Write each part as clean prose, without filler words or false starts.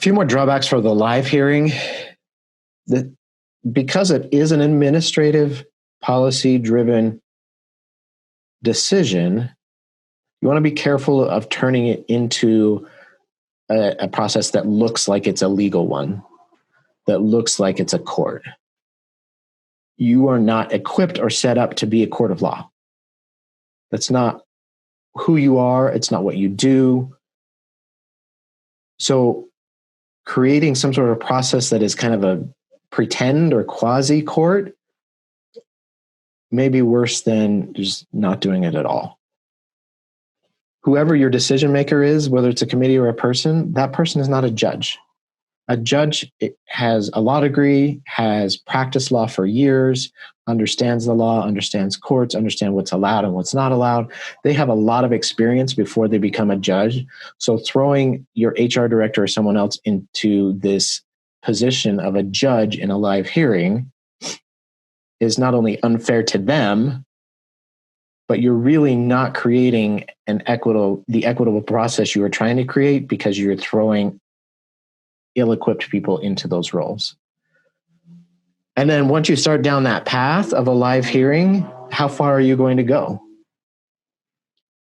few more drawbacks for the live hearing. That because it is an administrative, policy-driven decision, you want to be careful of turning it into a process that looks like it's a legal one, that looks like it's a court. You are not equipped or set up to be a court of law. That's not who you are. It's not what you do. So creating some sort of process that is kind of a pretend or quasi court may be worse than just not doing it at all. Whoever your decision maker is, whether it's a committee or a person, that person is not a judge. A judge has a law degree, has practiced law for years, understands the law, understands courts, understands what's allowed and what's not allowed. They have a lot of experience before they become a judge. So throwing your HR director or someone else into this position of a judge in a live hearing is not only unfair to them, but you're really not creating the equitable process you were trying to create, because you're throwing ill-equipped people into those roles. And then once you start down that path of a live hearing, how far are you going to go?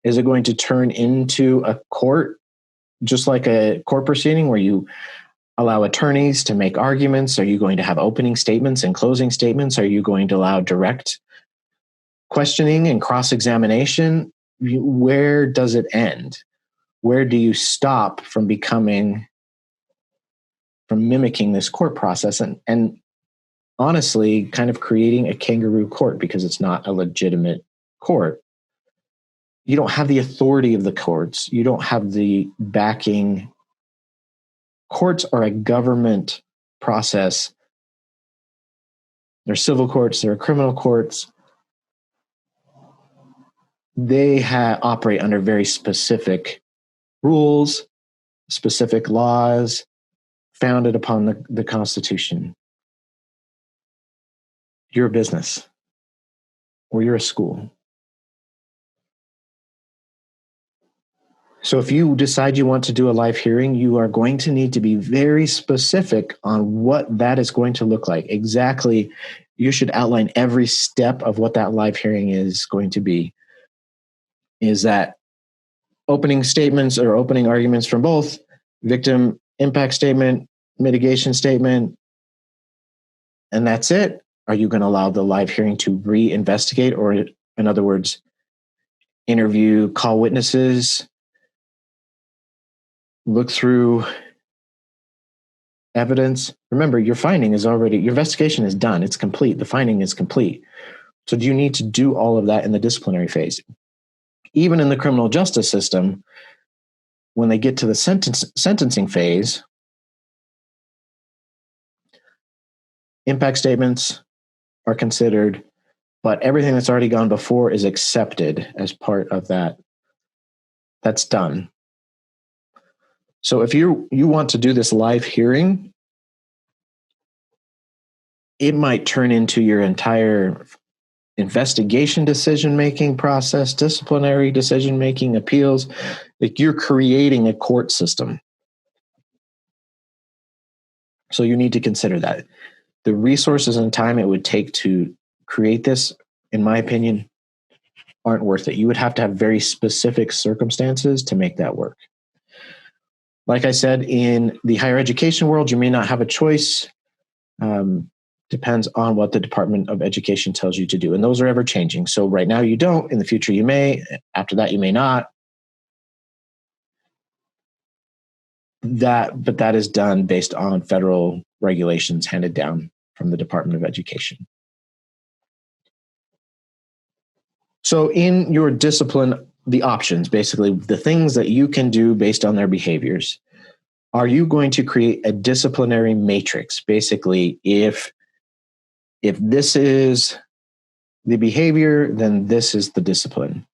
Is it going to turn into a court, just like a court proceeding where you allow attorneys to make arguments? Are you going to have opening statements and closing statements? Are you going to allow direct questioning and cross-examination? Where does it end? Where do you stop from mimicking this court process and honestly kind of creating a kangaroo court, because it's not a legitimate court? You don't have the authority of the courts. You don't have the backing. Courts are a government process. They're civil courts, they're criminal courts. They operate under very specific rules, specific laws, founded upon the Constitution. You're a business, or you're a school. So if you decide you want to do a live hearing, you are going to need to be very specific on what that is going to look like. Exactly, you should outline every step of what that live hearing is going to be. Is that opening statements or opening arguments from both victim impact statement, mitigation statement, and that's it? Are you going to allow the live hearing to re-investigate, or in other words, interview, call witnesses, look through evidence? Remember, your investigation is done. It's complete. The finding is complete. So do you need to do all of that in the disciplinary phase? Even in the criminal justice system, when they get to the sentencing phase, impact statements are considered, but everything that's already gone before is accepted as part of that. That's done. So if you want to do this live hearing, it might turn into your entire investigation decision-making process, disciplinary decision-making, appeals. Like, you're creating a court system. So you need to consider that. The resources and time it would take to create this, in my opinion, aren't worth it. You would have to have very specific circumstances to make that work. Like I said, in the higher education world, you may not have a choice. Depends on what the Department of Education tells you to do. And those are ever changing. So right now you don't, in the future you may, after that you may not. But that is done based on federal regulations handed down from the Department of Education. So in your discipline, the options, basically the things that you can do based on their behaviors, are you going to create a disciplinary matrix? Basically, if this is the behavior, then this is the discipline.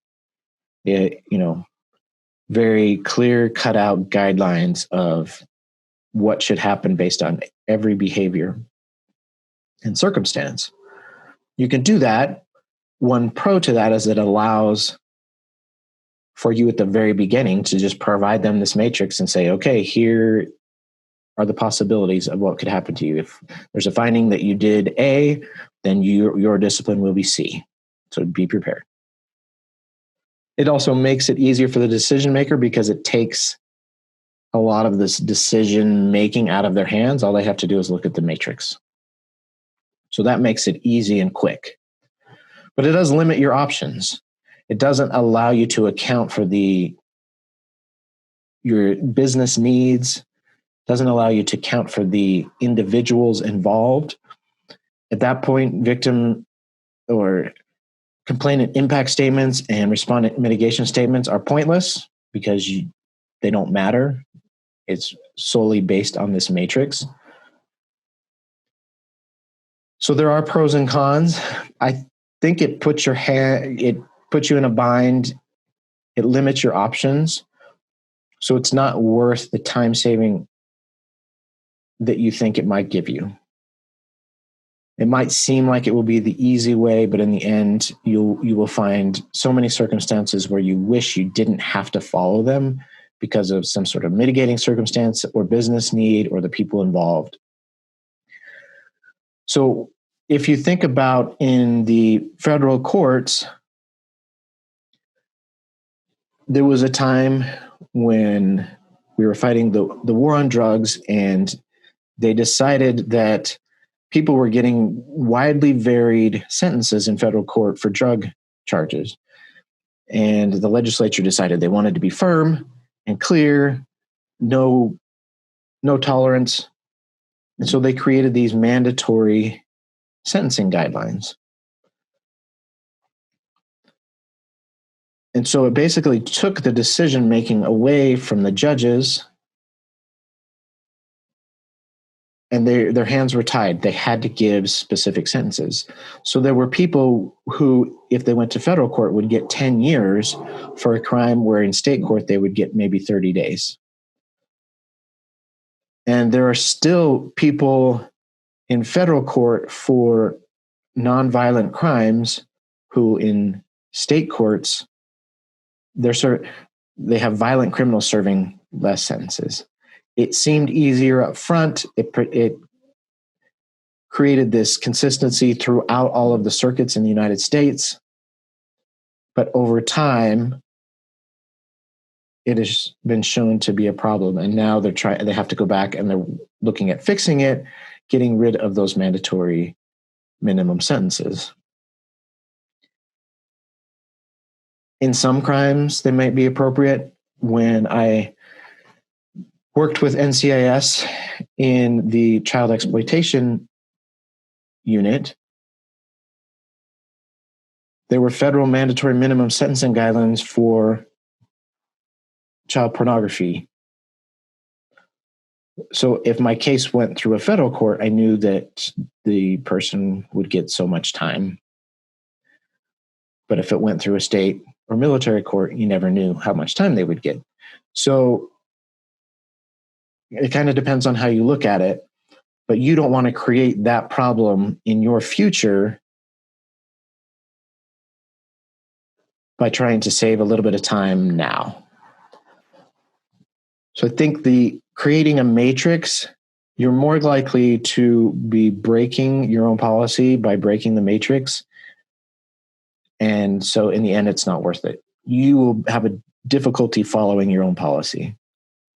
Very clear cut out guidelines of what should happen based on every behavior and circumstance. You can do that. One pro to that is it allows for you at the very beginning to just provide them this matrix and say, okay, here are the possibilities of what could happen to you. If there's a finding that you did A, then your discipline will be C. So be prepared. It also makes it easier for the decision maker because it takes a lot of this decision making out of their hands. All they have to do is look at the matrix. So that makes it easy and quick. But it does limit your options. It doesn't allow you to account for your business needs, doesn't allow you to account for the individuals involved. At that point, victim or complainant impact statements and respondent mitigation statements are pointless because they don't matter. It's solely based on this matrix. So there are pros and cons. I think it puts you in a bind. It limits your options. So it's not worth the time saving that you think it might give you. It might seem like it will be the easy way, but in the end, you will find so many circumstances where you wish you didn't have to follow them because of some sort of mitigating circumstance or business need or the people involved. So if you think about in the federal courts, there was a time when we were fighting the war on drugs, and they decided that people were getting widely varied sentences in federal court for drug charges. And the legislature decided they wanted to be firm and clear, no tolerance. And so they created these mandatory sentencing guidelines. And so it basically took the decision making away from the judges, and their hands were tied. They had to give specific sentences. So there were people who, if they went to federal court, would get 10 years for a crime where in state court they would get maybe 30 days. And there are still people in federal court for nonviolent crimes who in state courts, they have violent criminals serving less sentences. It seemed easier up front. It created this consistency throughout all of the circuits in the United States. But over time, it has been shown to be a problem. And now they have to go back and they're looking at fixing it, getting rid of those mandatory minimum sentences. In some crimes, they might be appropriate. When I worked with NCIS in the child exploitation unit, there were federal mandatory minimum sentencing guidelines for child pornography. So if my case went through a federal court, I knew that the person would get so much time. But if it went through a state or military court, you never knew how much time they would get. So it kind of depends on how you look at it, but you don't want to create that problem in your future by trying to save a little bit of time now. So I think creating a matrix, you're more likely to be breaking your own policy by breaking the matrix. And so in the end, it's not worth it. You will have a difficulty following your own policy.